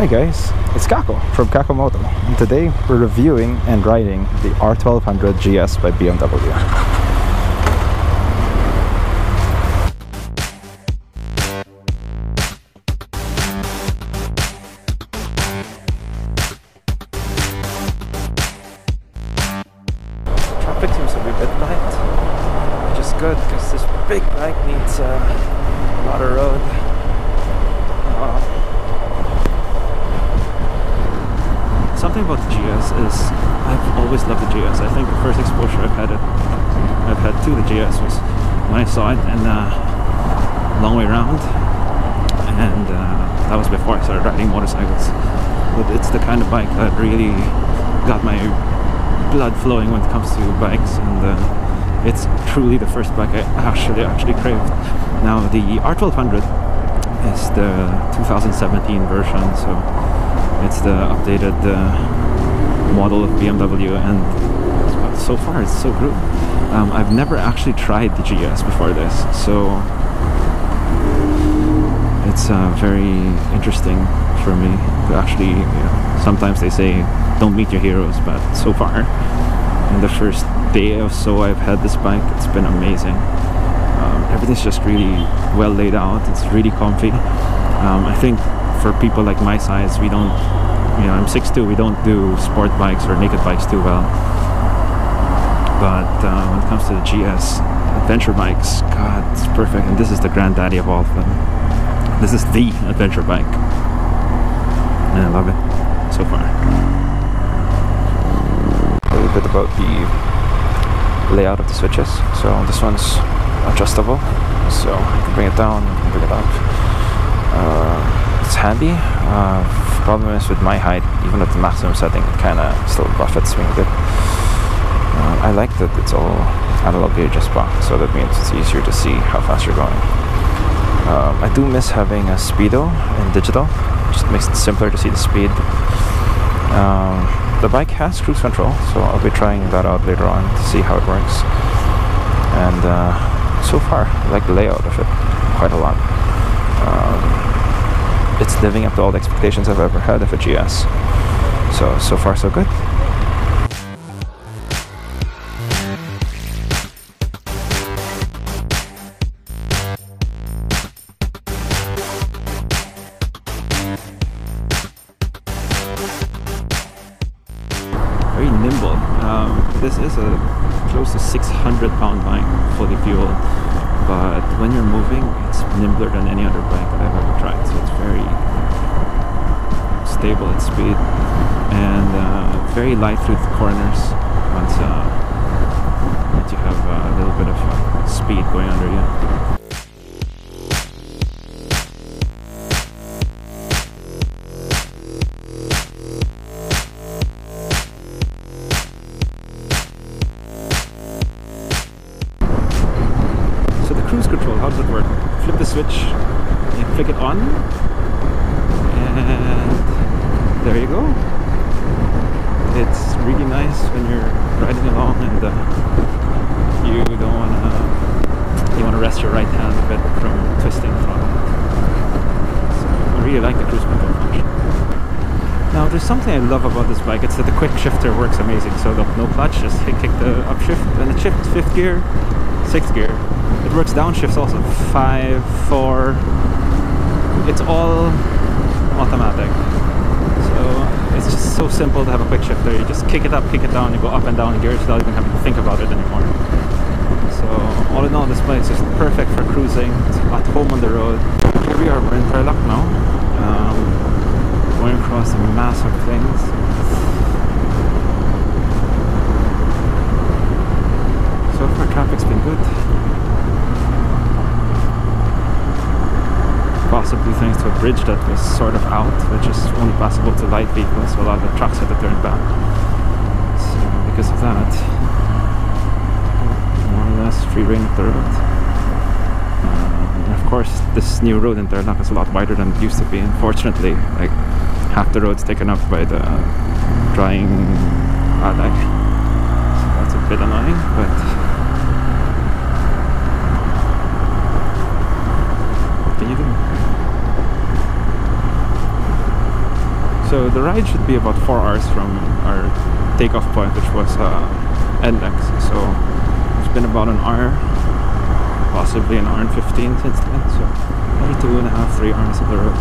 Hi guys, it's Kako from Kako Moto, and today we're reviewing and riding the R1200 GS by BMW. Traffic seems to be a bit light, which is good because this big bike needs a lot of road. Something about the GS is I've always loved the GS. I think the first exposure I've had to the GS was when I saw it in Long Way Round, and that was before I started riding motorcycles. But it's the kind of bike that really got my blood flowing when it comes to bikes, and it's truly the first bike I actually craved. Now the R1200 is the 2017 version, so it's the updated model of BMW, and so far it's so good. I've never actually tried the GS before this, so it's very interesting for me to actually, sometimes they say don't meet your heroes, but so far in the first day or so I've had this bike, it's been amazing. Everything's just really well laid out, it's really comfy. I think for people like my size, we don't, I'm 6'2", we don't do sport bikes or naked bikes too well. But when it comes to the GS adventure bikes, God, it's perfect. And this is the granddaddy of all of them. This is the adventure bike, and I love it so far. A little bit about the layout of the switches. So this one's adjustable, so you can bring it down, you can bring it up. It's handy. Problem is with my height, even at the maximum setting, it kind of still buffets me a bit. I like that it's all analog gauge spot, so that means it's easier to see how fast you're going. I do miss having a speedo in digital, just makes it simpler to see the speed. The bike has cruise control, so I'll be trying that out later on to see how it works. And so far, I like the layout of it quite a lot. It's living up to all the expectations I've ever had of a GS. So far so good. Very nimble. This is a close to 600-pound bike, fully fueled. But when you're moving, it's nimbler than any other bike that I've ever tried. So it's very stable at speed and very light through the corners once you have a little bit of speed going under you. Cruise control, how does it work? Flip the switch, you flick it on, and there you go. It's really nice when you're riding along and you don't want to rest your right hand a bit from twisting from it. So I really like the cruise control function. Now there's something I love about this bike, it's that the quick shifter works amazing. So look, no clutch, just kick the upshift and it shifts 5th gear, 6th gear. It works downshifts also, 5, 4, it's all automatic. So it's just so simple to have a quick shifter. You just kick it up, kick it down, you go up and down in gears without even having to think about it anymore. So all in all, this bike is just perfect for cruising. It's at home on the road. Here we are, we're in Tarlac now, going across some massive things. So far traffic's been good. Possibly thanks to a bridge that was sort of out, which is only possible to light vehicles, so a lot of the trucks had to turn back. So because of that, more or less free rein of the road. And of course, this new road in Tarlac is a lot wider than it used to be. Unfortunately, like half the road's taken up by the drying alag. So that's a bit annoying, but what can you do? So the ride should be about 4 hours from our takeoff point, which was NX. So it's been about an hour, possibly an hour and 15 since then. So maybe 2.5, 3 hours of the road.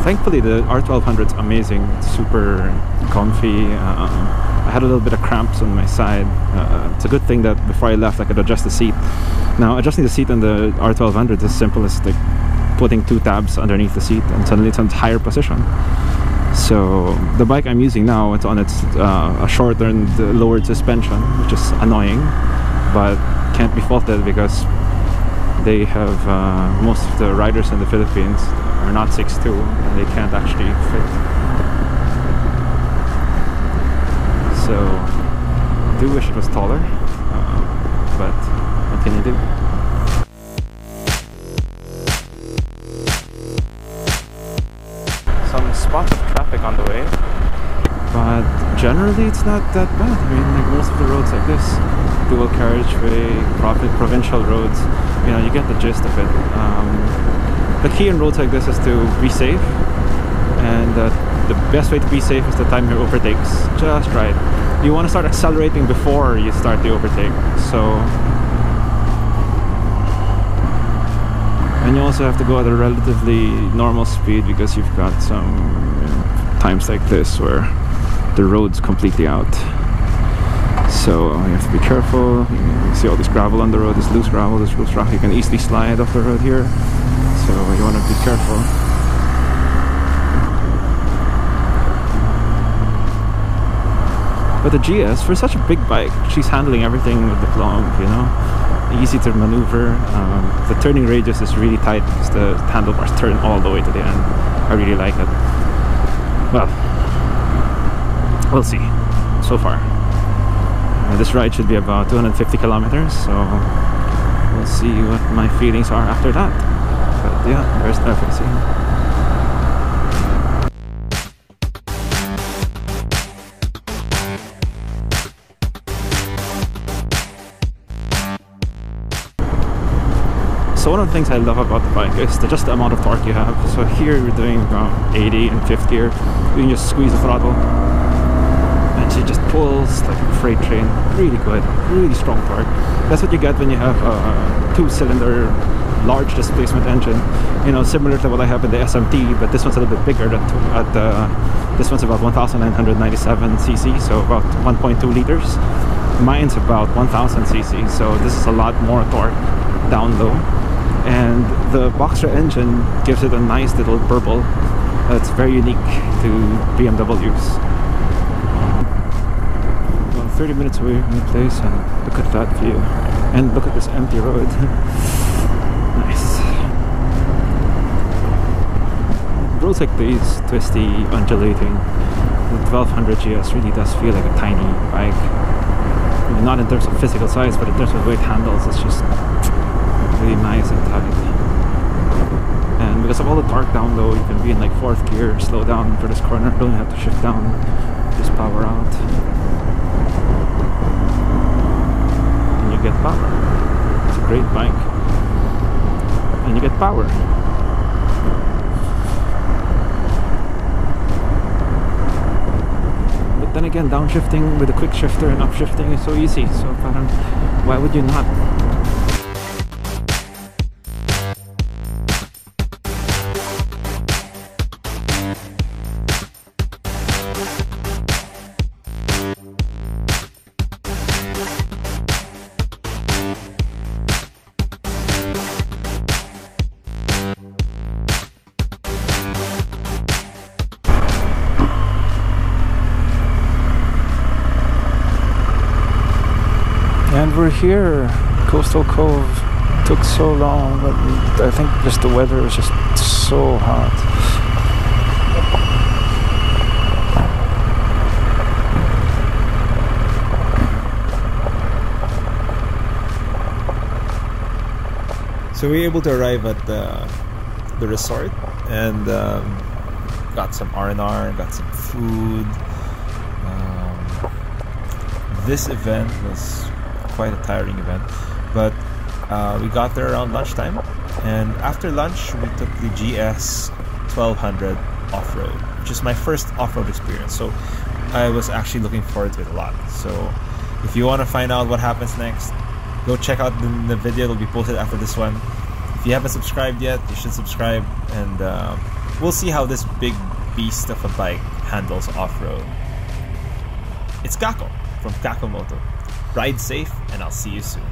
Thankfully the R1200 is amazing. It's super comfy. I had a little bit of cramps on my side. It's a good thing that before I left I could adjust the seat. Now adjusting the seat on the R1200 is as simple as like putting 2 tabs underneath the seat and suddenly it's on higher position. So the bike I'm using now, it's on its a shorter and lowered suspension, which is annoying, but can't be faulted because they have most of the riders in the Philippines are not 6'2", and they can't actually fit. So I do wish it was taller, but what can you do? Some spots of traffic on the way, but generally it's not that bad. I mean, like most of the roads like this, dual carriageway, provincial roads, you know, you get the gist of it. The key in roads like this is to be safe, and the best way to be safe is to time your overtakes just right. You want to start accelerating before you start the overtake. So, and you also have to go at a relatively normal speed because you've got some times like this where the road's completely out. So you have to be careful. You see all this gravel on the road, this loose gravel, this loose rock. You can easily slide off the road here. So you want to be careful. But the GS, for such a big bike, she's handling everything with the plumb, you know. Easy to maneuver. The turning radius is really tight because the handlebars turn all the way to the end. I really like it. Well, we'll see. So far, this ride should be about 250 kilometers, so we'll see what my feelings are after that. But yeah, there's traffic scene. So one of the things I love about the bike is just the amount of torque you have. So here we're doing around 80 in 5th gear. You can just squeeze the throttle and she just pulls like a freight train. Really good, really strong torque. That's what you get when you have a 2-cylinder large displacement engine, you know, similar to what I have in the SMT, but this one's a little bit bigger. This one's about 1997 cc, so about 1.2 liters. Mine's about 1000 cc, so this is a lot more torque down low. And the Boxer engine gives it a nice little burble that's very unique to BMWs. Well, 30 minutes away from the place, and look at that view. And look at this empty road. Nice. Roads like these, twisty, undulating, the 1200 GS really does feel like a tiny bike. I mean, not in terms of physical size, but in terms of weight handles, it's just really nice and tight. And because of all the torque down low, you can be in like 4th gear, slow down for this corner, don't have to shift down, just power out. And you get power. It's a great bike. And you get power. But then again, downshifting with a quick shifter and upshifting is so easy, so why would you not? And we're here. Coastal Cove. Took so long, but I think just the weather was just so hot. So we were able to arrive at the resort and got some R&R, got some food. This event was quite a tiring event, but we got there around lunchtime, and after lunch we took the GS 1200 off-road. which is my first off-road experience. So I was actually looking forward to it a lot. So if you want to find out what happens next, go check out the video. It'll be posted after this one. If you haven't subscribed yet, you should subscribe, and we'll see how this big beast of a bike handles off-road. It's Kako from Kako Moto. Ride safe, and I'll see you soon.